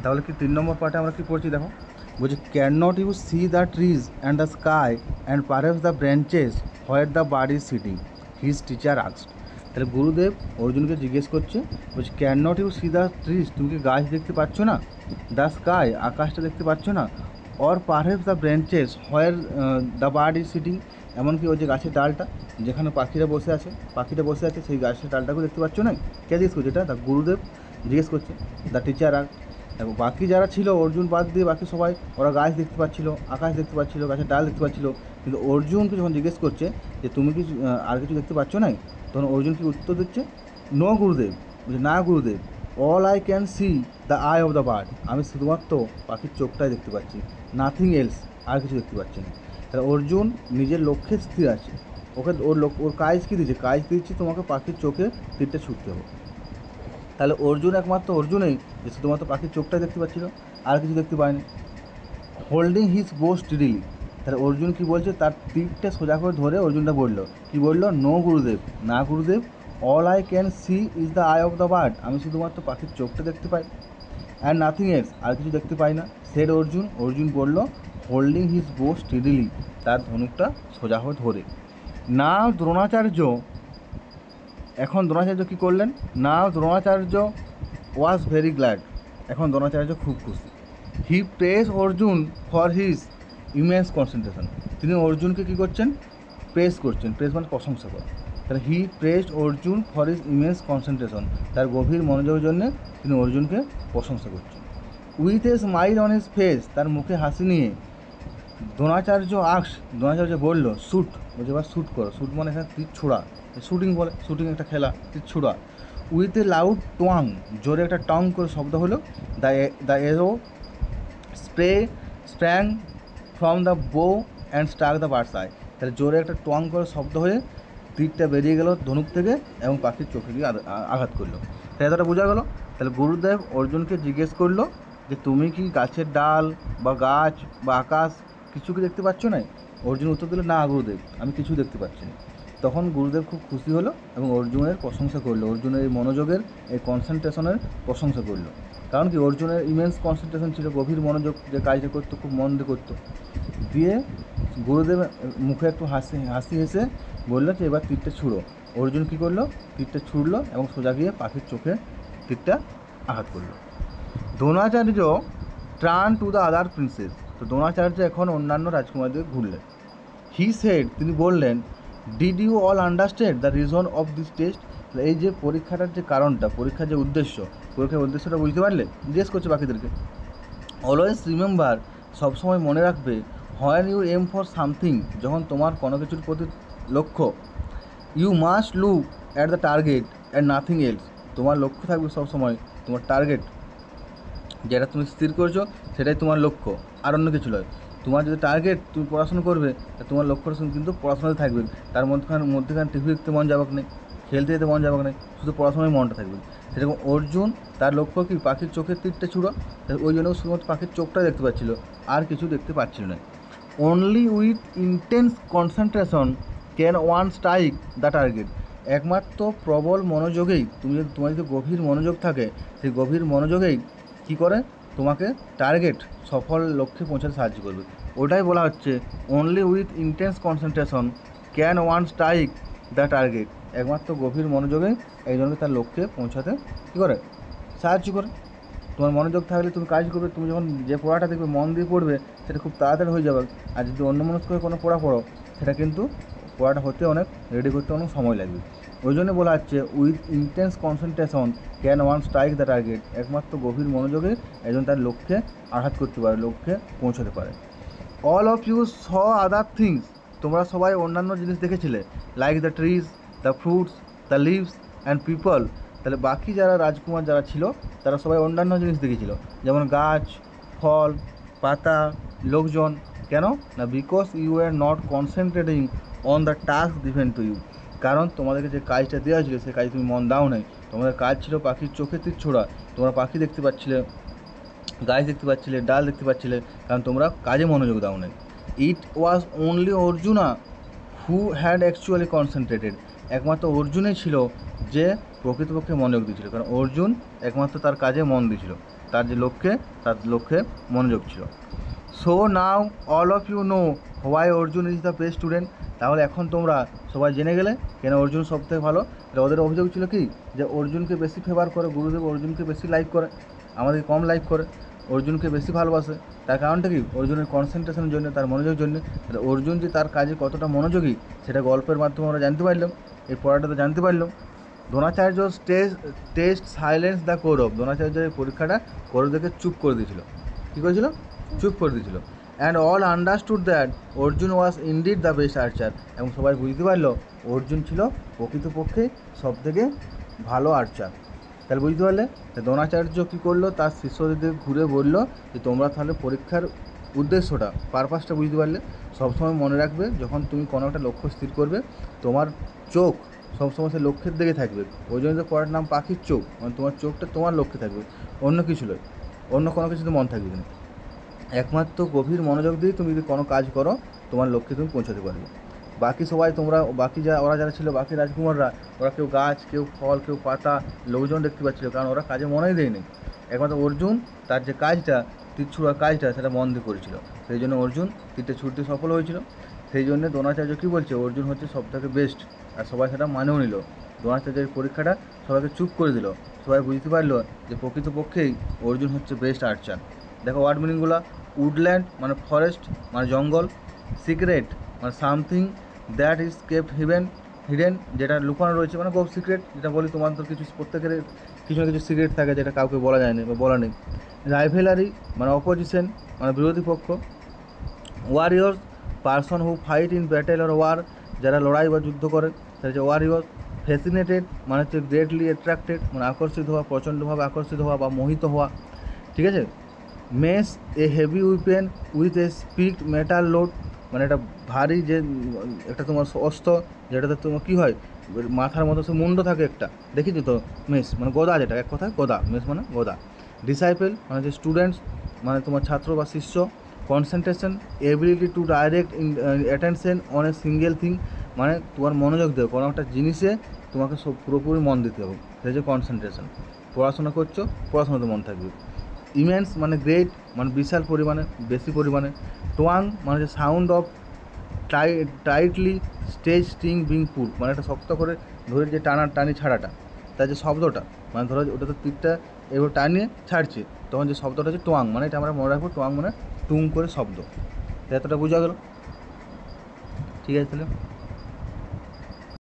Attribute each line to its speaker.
Speaker 1: তাহলে কি 3 নম্বর পার্টে আমরা কী পড়ছি দেখো, বলছি can not you see the trees and the sky and perhaps the branches where the bird is sitting, his teacher asked. তাহলে গুরুদেব অর্জুনকে জিজ্ঞেস করছে, বলছে can not you see the trees, তুমি কি গাছ দেখতে পাচ্ছ না, দ্য স্কাই আকাশটা দেখতে পাচ্ছ না, or perhaps the branches where the bird is sitting, এমনকি ওই যে গাছের ডালটা যেখানে পাখিটা বসে আছে সেই গাছের ডালটাকেও দেখতে পাচ্ছ না। কে জিজ্ঞেস করছে এটা? দ্য গুরুদেব জিজ্ঞেস করছে, দ্য টিচার আর। এবং বাকি যারা ছিল অর্জুন বাদ দিয়ে বাকি সবাই ওরা গাছ দেখতে পাচ্ছিল, আকাশ দেখতে পাচ্ছিল, গাছের ডাল দেখতে পাচ্ছিল, কিন্তু অর্জুনকে যখন জিজ্ঞেস করছে যে তুমি কি আর কিছু দেখতে পাচ্ছ না, তখন অর্জুন কি উত্তর দিচ্ছে? নো গুরুদেব, বলছে না গুরুদেব, all I can see the I of the bird, আমি শুধুমাত্র পাখির চোখটাই দেখতে পাচ্ছি, নাথিং এলস, আর কিছু দেখতে পাচ্ছি না। তাহলে অর্জুন নিজের লক্ষ্যে স্থির আছে, ওর কাজ কী দিচ্ছে? কাজ দিচ্ছে তোমাকে পাখির চোখে তীরটা ছুটতে হবে। তাহলে অর্জুন একমাত্র অর্জুনেই যে শুধুমাত্র পাখির চোখটাই দেখতে পাচ্ছিল, আর কিছু দেখতে পায়নি। হোল্ডিং হিজ বো স্টিডিলি, তাহলে অর্জুন কী বলছে? তার তীরটা সোজা করে ধরে অর্জুনটা বললো, কী বললো? নো গুরুদেব, না গুরুদেব, all I can see is the I of the bird, আমি শুধুমাত্র পাখির চোখটা দেখতে পাই, অ্যান্ড নাথিং এলস, আর কিছু দেখতে পাই না। সেড অর্জুন বলল, হোল্ডিং হিজ বো স্টিডিলি, তার ধনুকটা সোজা হয়ে ধরে। না দ্রোণাচার্য, এখন দ্রোণাচার্য কী করলেন? না দ্রোণাচার্য ওয়াজ ভেরি গ্ল্যাড, এখন দ্রোণাচার্য খুব খুশি। He praise Arjun for his immense concentration, তিনি অর্জুনকে কী করছেন? প্রেজ করছেন, প্রেজ মানে প্রশংসা করা। তাহলে he praised Arjun for his immense concentration, তার গভীর মনোযোগের জন্য তিনি অর্জুনকে প্রশংসা করছেন। With a smile on his face, তার মুখে হাসি নিয়ে দ্রোণাচার্য বলল, শ্যুট, বলছে এবার শ্যুট করো। শ্যুট মানে এখানে তীর ছোড়া, শুটিং বলে, শুটিং একটা খেলা, তীর ছোড়া। উইথ এ লাউড টোয়াং, জোরে একটা টং করে শব্দ হলো। The arrow sprang from the bow and struck the bird's eye, তাহলে জোরে একটা টোয়াং করে শব্দ হয়ে তীরটা বেরিয়ে গেল ধনুক থেকে এবং পাখির চোখে গিয়ে আঘাত করলো। তাই এতটা বোঝা গেল। তাহলে গুরুদেব অর্জুনকে জিজ্ঞেস করলো যে তুমি কি গাছের ডাল বা গাছ বা আকাশ কিছু কি দেখতে পাচ্ছ না? অর্জুন উত্তর দিল, না গুরুদেব, আমি কিছু দেখতে পাচ্ছি না। তখন গুরুদেব খুব খুশি হলো এবং অর্জুনের প্রশংসা করলো, অর্জুনের এই মনোযোগের, এই কনসেন্ট্রেশনের প্রশংসা করলো। কারণ কি, অর্জুনের ইমেন্স কনসেন্ট্রেশন ছিল, গভীর মনোযোগ, যে কাজটা করতো খুব মন দিয়ে করতো। দিয়ে গুরুদেব মুখে একটু হাসি হেসে বললো যে এবার তীরটা ছুঁড়ো। অর্জুন কী করলো? তীরটা ছুঁড়লো এবং সোজা গিয়ে পাখির চোখে তীরটা আঘাত করলো। Dronacharya turn to the other princess, তো দ্রোণাচার্য এখন অন্যান্য রাজকুমারদের ঘুরলেন। হি সেড, তিনি বললেন, did you all understand the reason of this test, এই যে পরীক্ষাটার যে কারণটা, পরীক্ষার যে উদ্দেশ্য, পরীক্ষার উদ্দেশ্যটা বুঝতে পারলে? জিজ্ঞেস করছে বাকিদেরকে। অলওয়েজ রিমেম্বার, সবসময় মনে রাখবে, when you aim for something, যখন তোমার কোনো কিছুর প্রতি লক্ষ্য, you must look at the target and nothing else, তোমার লক্ষ্য থাকবে সবসময়, তোমার টার্গেট যেটা তুমি স্থির করছো সেটাই তোমার লক্ষ্য, আর অন্য কিছু নয়। তোমার যদি টার্গেট তুমি পড়াশোনা করবে, তোমার লক্ষ্যটা কিন্তু পড়াশোনাতে থাকবে, তার মধ্যেখানে টিভি দেখতে মন যাবে না, খেলতে যেতে মন যাবে না, শুধু পড়াশোনায় মনটা থাকবে। সেরকম অর্জুন, তার লক্ষ্য কি? পাখির চোখের তীরটা ছুড়ো, ওই জন্য শুধুমাত্র পাখির চোখটা দেখতে পাচ্ছিল, আর কিছু দেখতে পাচ্ছিল না। Only with intense concentration can one strike the target, একমাত্র প্রবল মনোযোগেই, তোমার যদি গভীর মনোযোগ থাকে, সেই গভীর মনোযোগেই কী করে? তোমাকে টার্গেট, সফল লক্ষ্যে পৌঁছাতে সাহায্য করবে। ওটাই বলা হচ্ছে only with intense concentration can one strike the target, একমাত্র গভীর মনোযোগে এই জন্য তার লক্ষ্যে পৌঁছাতে কী করে? সাহায্য করে। তোমার মনোযোগ থাকলে তুমি কাজ করবে, তুমি যখন যে পড়াটা দেখবে মন দিয়ে পড়বে সেটা খুব তাড়াতাড়ি হয়ে যাবে। আর যদি অন্যমনস্ক হয়ে কোনো পড়ো সেটা কিন্তু পড়াটা হতে অনেক, রেডি করতে অনেক সময় লাগবে। ওই জন্য বলা হচ্ছে with intense concentration can one strike the target, একমাত্র গভীর মনোযোগে একজন তার লক্ষ্যে আঘাত করতে পারে, লক্ষ্যে পৌঁছাতে পারে। All of you saw other things, তোমরা সবাই অন্যান্য জিনিস দেখেছিলে, like the trees, the fruits, the leaves and people, তাহলে বাকি যারা রাজকুমার যারা ছিল তারা সবাই অন্যান্য জিনিস দেখেছিল, যেমন গাছ, ফল, পাতা, লোকজন। কেন না? Because you are not concentrating on the task given to you, কারণ তোমাদেরকে যে কাজটা দেওয়া ছিল সেই কাজে তুমি মন দাও নাই। তোমাদের কাজ ছিল পাখির চোখে তীর ছোড়া, তোমরা পাখি দেখতে পাচ্ছিলে, গাছ দেখতে পাচ্ছিলে, ডাল দেখতে পাচ্ছিলে, কারণ তোমরা কাজে মনোযোগ দাও নাই। It was only Arjuna who had actually concentrated, একমাত্র অর্জুনই ছিল যে প্রকৃতপক্ষে মনোযোগ দিয়েছিল, কারণ অর্জুন একমাত্র তার কাজে মন দিয়েছিল। তার যে লক্ষ্যে তার লক্ষ্যে মনোযোগ ছিল। So now all of you know why Arjun is the best student. তাহলে এখন তোমরা সবাই জেনে গেলে কেন অর্জুন সবথেকে ভালো। ওদের অভিযোগ ছিল কি, যে অর্জুনকে বেশি ফেভার করে, গুরুদেব অর্জুনকে বেশি লাইক করে, আমাদের কম লাইক করে, অর্জুনকে বেশি ভালোবাসে। তার কারণটা কি, অর্জুনের কনসেন্ট্রেশনের জন্য, তার মনোযোগের জন্য। অর্জুন যে তার কাজে কতটা মনোযোগী সেটা গল্পের মাধ্যমে আমরা জানতে পারলাম, এই পড়াটাতে জানতে পারলাম। Dronacharya test silence the Kaurava. দ্রোণাচার্যের এই পরীক্ষাটা কৌরবদেরকে চুপ করে দিয়েছিল। কী করেছিল? চুপ করে দিয়েছিল। And all understood that Arjun was indeed the best archer. এবং সবাই বুঝতে পারলো অর্জুন ছিল প্রকৃতপক্ষে সবথেকে ভালো আর্চার। তাহলে বুঝতে পারলে, দ্রোণাচার্য কী করলো, তার শিষ্যদের ঘুরে বলল যে তোমরা তাহলে পরীক্ষার উদ্দেশ্যটা, পারপাসটা বুঝতে পারলে। সবসময় মনে রাখবে, যখন তুমি কোনো একটা লক্ষ্য স্থির করবে, তোমার চোখ সবসময় সে লক্ষ্যের দিকে থাকবে। ওই জন্য তো পড়ার নাম পাখির চোখ, মানে তোমার চোখটা তোমার লক্ষ্যে থাকবে, অন্য কিছু নয়, অন্য কোনো কিছুতে মন থাকবে না। একমাত্র গভীর মনোযোগ দিয়ে তুমি যদি কোনো কাজ করো, তোমার লক্ষ্যে তুমি পৌঁছাতে পারবে। বাকি সবাই তোমরা, বাকি ওরা যারা ছিল, বাকি রাজকুমাররা, ওরা কেউ গাছ, কেউ ফল, কেউ পাতা, লোকজন দেখতে পাচ্ছিল, কারণ ওরা কাজে মনেই দেয়নি। একমাত্র অর্জুন তার যে কাজটা, তীর ছুঁড়ার কাজটা, সেটা মন দিয়ে করেছিল। সেই জন্য অর্জুন তীরটা ছুটতে সফল হয়েছিল। সেই জন্য দ্রোণাচার্য কী বলছে, অর্জুন হচ্ছে সবথেকে বেস্ট, আর সবাই সেটা মানেও নিল। দ্রোণাচার্যের পরীক্ষাটা সবাইকে চুপ করে দিল। সবাই বুঝতে পারলো যে প্রকৃতপক্ষেই অর্জুন হচ্ছে বেস্ট আর্চার। দেখো ওয়ার্ড মিনিংগুলো, উডল্যান্ড মানে ফরেস্ট মানে জঙ্গল, সিক্রেট মানে something that is kept hidden যেটা লুকানো রয়েছে, মানে গো সিক্রেট, যেটা বলি তোমার তো কিছু প্রত্যেকের কিছু না কিছু সিক্রেট থাকে যেটা কাউকে বলা যায়নি বা বলা নেই। রাইভেলারি মানে অপোজিশন মানে বিরোধী পক্ষ। Warriors person who fight in battle or were, যারা লড়াই বা যুদ্ধ করে সেটা হচ্ছে ওয়ারিয়র। ফ্যাসিনেটেড মানে হচ্ছে গ্রেটলি অ্যাট্রাক্টেড মানে আকর্ষিত হওয়া, প্রচণ্ডভাবে আকর্ষিত হওয়া বা মোহিত হওয়া, ঠিক আছে। Mace a heavy weapon with a spiked metal load মানে একটা ভারী যে একটা তোমার অস্ত্র, যেটাতে তোমার কী হয়, মাথার মতো সে মুন্ড থাকে একটা, দেখেছি তো। মেস মানে গদা, যেটা এক কথায় গদা, মেস মানে গদা। ডিসাইপেল মানে যে স্টুডেন্টস মানে তোমার ছাত্র বা শিষ্য। Concentration ability to direct attention on a single thing মানে তোমার মনোযোগ দেবে কোনো একটা জিনিসে, তোমাকে সব পুরোপুরি মন দিতে হবে, সেই যে কনসেন্ট্রেশন। পড়াশোনা করছো, পড়াশোনাতে মন থাকবে। ইমেন্স মানে গ্রেট মানে বিশাল পরিমাণে, বেশি পরিমাণে। টোয়াং মানে যে sound of tightly stage string being put মানে একটা শক্ত করে ধরে যে টানি ছাড়াটা, তার যে শব্দটা, মানে ধরো ওটা তো তীরটা এবার টানিয়ে ছাড়ছে, তখন যে শব্দটা হচ্ছে টোয়াং, মানে এটা আমরা মনে রাখবো, টোয়াং মানে টুং করে শব্দ। এতটা বোঝা গেল? ঠিক আছে তাহলে।